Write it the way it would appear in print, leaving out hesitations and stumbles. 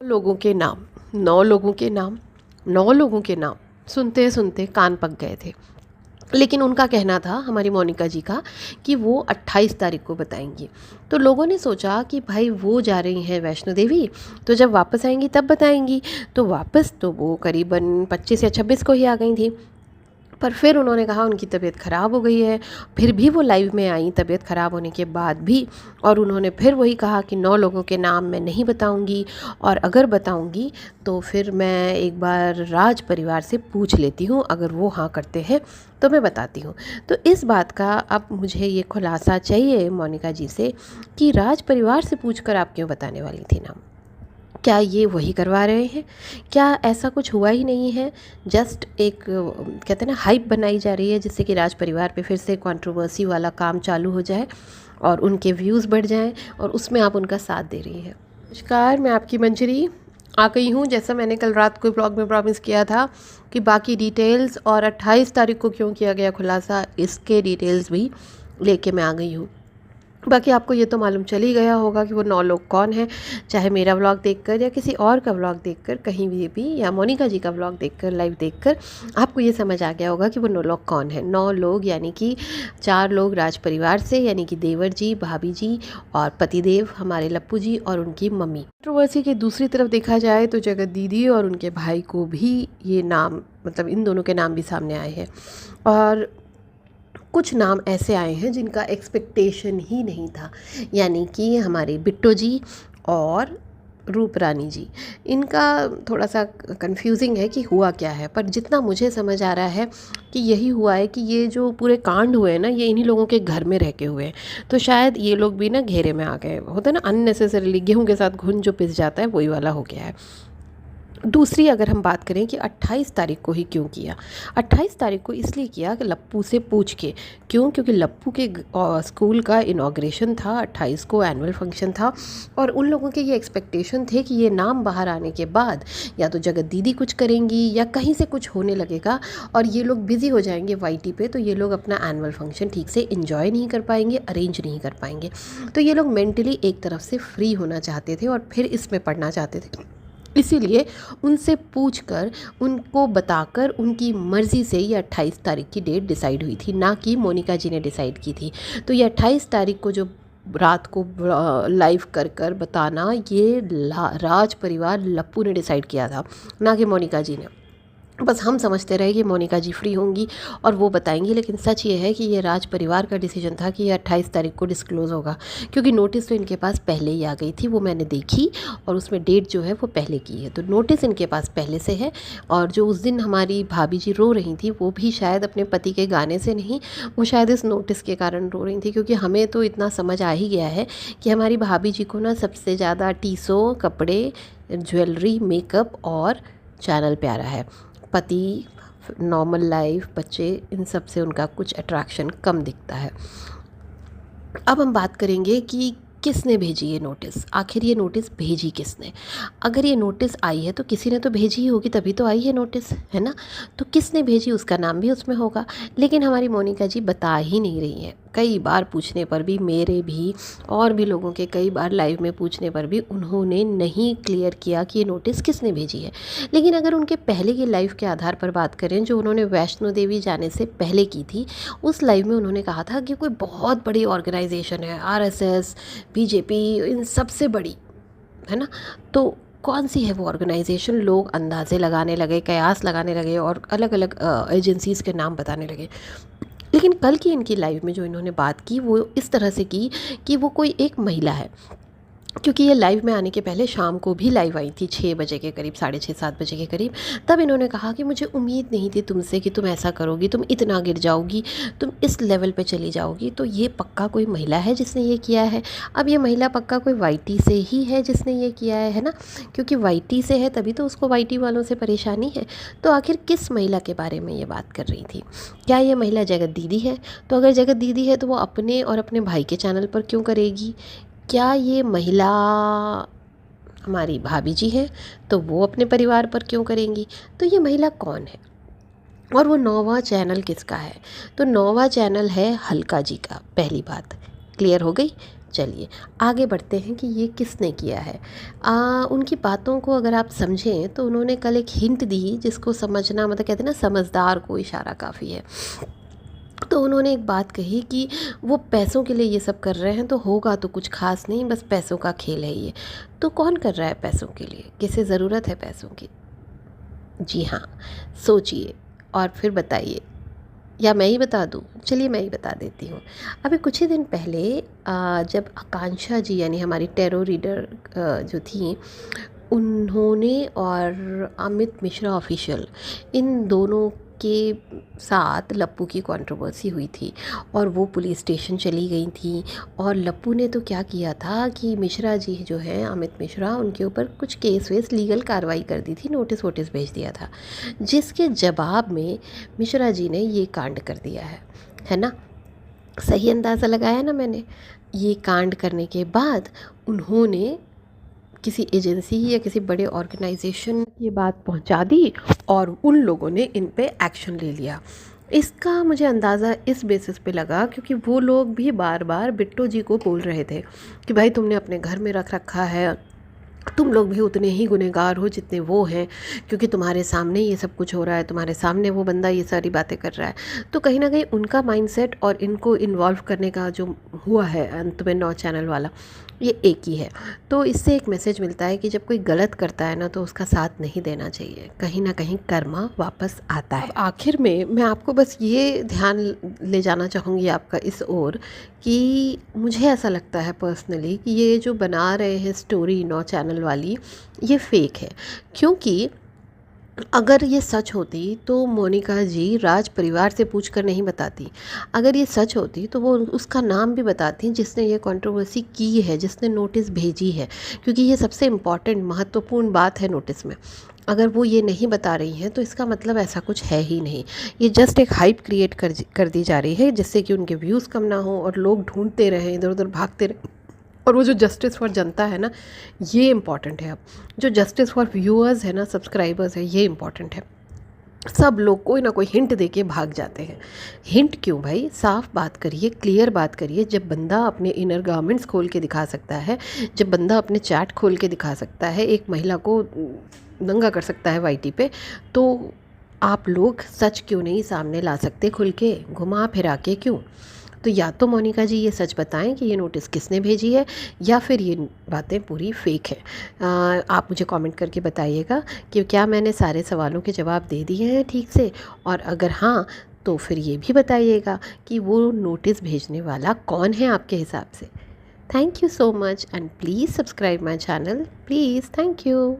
लोगों के नाम, 9 लोगों के नाम, 9 लोगों के नाम सुनते सुनते कान पक गए थे। लेकिन उनका कहना था, हमारी मोनिका जी का, कि वो 28 तारीख को बताएंगी। तो लोगों ने सोचा कि भाई वो जा रही हैं वैष्णो देवी, तो जब वापस आएंगी तब बताएंगी। तो वापस तो वो करीबन 25 या 26 को ही आ गई थी। पर फिर उन्होंने कहा उनकी तबीयत ख़राब हो गई है। फिर भी वो लाइव में आई तबीयत ख़राब होने के बाद भी, और उन्होंने फिर वही कहा कि 9 लोगों के नाम मैं नहीं बताऊंगी, और अगर बताऊंगी तो फिर मैं एक बार राज परिवार से पूछ लेती हूँ, अगर वो हाँ करते हैं तो मैं बताती हूँ। तो इस बात का अब मुझे ये खुलासा चाहिए मोनिका जी से कि राज परिवार से पूछकर आप क्यों बताने वाली थी नाम? क्या ये वही करवा रहे हैं? क्या ऐसा कुछ हुआ ही नहीं है? जस्ट एक कहते हैं ना, हाइप बनाई जा रही है जिससे कि राज परिवार पे फिर से कंट्रोवर्सी वाला काम चालू हो जाए और उनके व्यूज़ बढ़ जाएं, और उसमें आप उनका साथ दे रही हैं। नमस्कार, मैं आपकी मंजरी आ गई हूँ। जैसा मैंने कल रात को ब्लॉग में प्रॉमिस किया था कि बाकी डिटेल्स और 28 तारीख को क्यों किया गया खुलासा, इसके डिटेल्स भी लेके मैं आ गई हूँ। बाकी आपको ये तो मालूम चल ही गया होगा कि वो 9 लोग कौन हैं। चाहे मेरा व्लॉग देखकर या किसी और का व्लॉग देखकर, कहीं भी, या मोनिका जी का व्लॉग देखकर, लाइव देखकर आपको ये समझ आ गया होगा कि वो 9 लोग कौन हैं। 9 लोग यानी कि 4 लोग राज परिवार से, यानी कि देवर जी, भाभी जी और पतिदेव हमारे लप्पू जी और उनकी मम्मी। कंट्रोवर्सी के दूसरी तरफ देखा जाए तो जगत दीदी और उनके भाई को भी ये नाम, मतलब इन दोनों के नाम भी सामने आए हैं। और कुछ नाम ऐसे आए हैं जिनका एक्सपेक्टेशन ही नहीं था, यानी कि हमारे बिट्टो जी और रूप रानी जी। इनका थोड़ा सा कंफ्यूजिंग है कि हुआ क्या है, पर जितना मुझे समझ आ रहा है कि यही हुआ है कि ये जो पूरे कांड हुए हैं ना, ये इन्हीं लोगों के घर में रह के हुए हैं। तो शायद ये लोग भी ना घेरे में आ गए, होता है ना अननेसेसरीली, गेहूं के साथ घुन जो पिस जाता है वही वाला हो गया है। दूसरी अगर हम बात करें कि 28 तारीख को ही क्यों किया, 28 तारीख को इसलिए किया कि लप्पू से पूछ के। क्यों? क्योंकि लप्पू के स्कूल का इनॉग्रेशन था, 28 को एनुअल फंक्शन था, और उन लोगों के ये एक्सपेक्टेशन थे कि ये नाम बाहर आने के बाद या तो जगत दीदी कुछ करेंगी या कहीं से कुछ होने लगेगा और ये लोग बिज़ी हो जाएंगे वाईटी पे, तो ये लोग अपना एनुअल फंक्शन ठीक से इन्जॉय नहीं कर पाएंगे, अरेंज नहीं कर पाएंगे। तो ये लोग मेंटली एक तरफ से फ्री होना चाहते थे और फिर इसमें पढ़ना चाहते थे। इसीलिए उनसे पूछकर, उनको बताकर, उनकी मर्ज़ी से ये 28 तारीख की डेट डिसाइड हुई थी, ना कि मोनिका जी ने डिसाइड की थी। तो ये 28 तारीख को जो रात को लाइव कर कर बताना, ये राज परिवार लप्पू ने डिसाइड किया था, ना कि मोनिका जी ने। बस हम समझते रहे कि मोनिका जी फ्री होंगी और वो बताएंगी, लेकिन सच ये है कि ये राज परिवार का डिसीजन था कि ये 28 तारीख को डिस्क्लोज़ होगा, क्योंकि नोटिस तो इनके पास पहले ही आ गई थी, वो मैंने देखी, और उसमें डेट जो है वो पहले की है, तो नोटिस इनके पास पहले से है। और जो उस दिन हमारी भाभी जी रो रही थी, वो भी शायद अपने पति के गाने से नहीं, वो शायद इस नोटिस के कारण रो रही थी, क्योंकि हमें तो इतना समझ आ ही गया है कि हमारी भाभी जी को ना सबसे ज़्यादा टीसो, कपड़े, ज्वेलरी, मेकअप और चैनल प्यारा है। पति, नॉर्मल लाइफ, बच्चे, इन सब से उनका कुछ अट्रैक्शन कम दिखता है। अब हम बात करेंगे कि किसने भेजी ये नोटिस, आखिर ये नोटिस भेजी किसने। अगर ये नोटिस आई है तो किसी ने तो भेजी ही होगी, तभी तो आई है नोटिस, है ना। तो किसने भेजी उसका नाम भी उसमें होगा, लेकिन हमारी मोनिका जी बता ही नहीं रही हैं। कई बार पूछने पर भी, मेरे भी और भी लोगों के कई बार लाइव में पूछने पर भी, उन्होंने नहीं क्लियर किया कि ये नोटिस किसने भेजी है। लेकिन अगर उनके पहले की लाइव के आधार पर बात करें, जो उन्होंने वैष्णो देवी जाने से पहले की थी, उस लाइव में उन्होंने कहा था कि कोई बहुत बड़ी ऑर्गेनाइजेशन है, RSS, बीजेपी, इन सबसे बड़ी, है ना। तो कौन सी है वो ऑर्गेनाइजेशन? लोग अंदाजे लगाने लगे, कयास लगाने लगे और अलग अलग एजेंसीज़ के नाम बताने लगे। लेकिन कल की इनकी लाइव में जो इन्होंने बात की, वो इस तरह से की कि वो कोई एक महिला है, क्योंकि ये लाइव में आने के पहले शाम को भी लाइव आई थी 6 बजे के करीब, 6:30-7 बजे के करीब। तब इन्होंने कहा कि मुझे उम्मीद नहीं थी तुमसे कि तुम ऐसा करोगी, तुम इतना गिर जाओगी, तुम इस लेवल पे चली जाओगी। तो ये पक्का कोई महिला है जिसने ये किया है। अब ये महिला पक्का कोई वाईटी से ही है जिसने ये किया है ना, क्योंकि वाईटी से है तभी तो उसको वाईटी वालों से परेशानी है। तो आखिर किस महिला के बारे में ये बात कर रही थी? क्या ये महिला जगत दीदी है? तो अगर जगत दीदी है तो वो अपने और अपने भाई के चैनल पर क्यों करेगी? क्या ये महिला हमारी भाभी जी है तो वो अपने परिवार पर क्यों करेंगी? तो ये महिला कौन है और वो 9वां चैनल किसका है? तो 9वां चैनल है हल्का जी का। पहली बात क्लियर हो गई। चलिए आगे बढ़ते हैं कि ये किसने किया है। उनकी बातों को अगर आप समझें तो उन्होंने कल एक हिंट दी जिसको समझना, मतलब कहते हैं ना, समझदार को इशारा काफ़ी है। तो उन्होंने एक बात कही कि वो पैसों के लिए ये सब कर रहे हैं, तो होगा तो कुछ खास नहीं, बस पैसों का खेल है ये। तो कौन कर रहा है पैसों के लिए? किसे ज़रूरत है पैसों की? जी हाँ, सोचिए और फिर बताइए, या मैं ही बता दूँ? चलिए मैं ही बता देती हूँ। अभी कुछ ही दिन पहले जब आकांक्षा जी यानी हमारी टैरो रीडर जो थी, उन्होंने और अमित मिश्रा ऑफिशियल, इन दोनों के साथ लप्पू की कंट्रोवर्सी हुई थी और वो पुलिस स्टेशन चली गई थी। और लप्पू ने तो क्या किया था कि मिश्रा जी जो हैं, अमित मिश्रा, उनके ऊपर कुछ केस वेस लीगल कार्रवाई कर दी थी, नोटिस वोटिस भेज दिया था, जिसके जवाब में मिश्रा जी ने ये कांड कर दिया है ना? सही अंदाज़ा लगाया ना मैंने? ये कांड करने के बाद उन्होंने किसी एजेंसी या किसी बड़े ऑर्गेनाइजेशन ये बात पहुंचा दी और उन लोगों ने इन पे एक्शन ले लिया। इसका मुझे अंदाज़ा इस बेसिस पे लगा क्योंकि वो लोग भी बार बार बिट्टो जी को बोल रहे थे कि भाई तुमने अपने घर में रख रखा है, तुम लोग भी उतने ही गुनहगार हो जितने वो हैं, क्योंकि तुम्हारे सामने ये सब कुछ हो रहा है, तुम्हारे सामने वो बंदा ये सारी बातें कर रहा है। तो कहीं ना कहीं उनका माइंडसेट और इनको इन्वॉल्व करने का जो हुआ है अंत में 9 चैनल वाला, ये एक ही है। तो इससे एक मैसेज मिलता है कि जब कोई गलत करता है ना तो उसका साथ नहीं देना चाहिए, कहीं ना कहीं कर्मा वापस आता है। अब आखिर में मैं आपको बस ये ध्यान ले जाना चाहूँगी आपका इस ओर कि मुझे ऐसा लगता है पर्सनली कि ये जो बना रहे हैं स्टोरी 9 चैनल वाली, ये फेक है। क्योंकि अगर ये सच होती तो मोनिका जी राज परिवार से पूछकर नहीं बताती। अगर ये सच होती तो वो उसका नाम भी बताती जिसने ये कंट्रोवर्सी की है, जिसने नोटिस भेजी है, क्योंकि ये सबसे इम्पॉर्टेंट महत्वपूर्ण बात है नोटिस में। अगर वो ये नहीं बता रही हैं तो इसका मतलब ऐसा कुछ है ही नहीं। ये जस्ट एक हाइप क्रिएट कर दी जा रही है जिससे कि उनके व्यूज़ कम ना हो और लोग ढूंढते रहें, इधर उधर भागते रहें। और वो जो जस्टिस फॉर जनता है ना, ये इम्पॉर्टेंट है। अब जो जस्टिस फॉर व्यूअर्स है ना, सब्सक्राइबर्स है, ये इम्पॉर्टेंट है। सब लोग कोई ना कोई हिंट देके भाग जाते हैं। हिंट क्यों भाई? साफ बात करिए, क्लियर बात करिए। जब बंदा अपने इनर गारमेंट्स खोल के दिखा सकता है, जब बंदा अपने चैट खोल के दिखा सकता है, एक महिला को नंगा कर सकता है वाईटी पे, तो आप लोग सच क्यों नहीं सामने ला सकते खुल के, घुमा फिरा के क्यों? तो या तो मोनिका जी ये सच बताएं कि ये नोटिस किसने भेजी है, या फिर ये बातें पूरी फेक है। आप मुझे कमेंट करके बताइएगा कि क्या मैंने सारे सवालों के जवाब दे दिए हैं ठीक से, और अगर हाँ तो फिर ये भी बताइएगा कि वो नोटिस भेजने वाला कौन है आपके हिसाब से। Thank you so much and please subscribe my channel please. Thank you.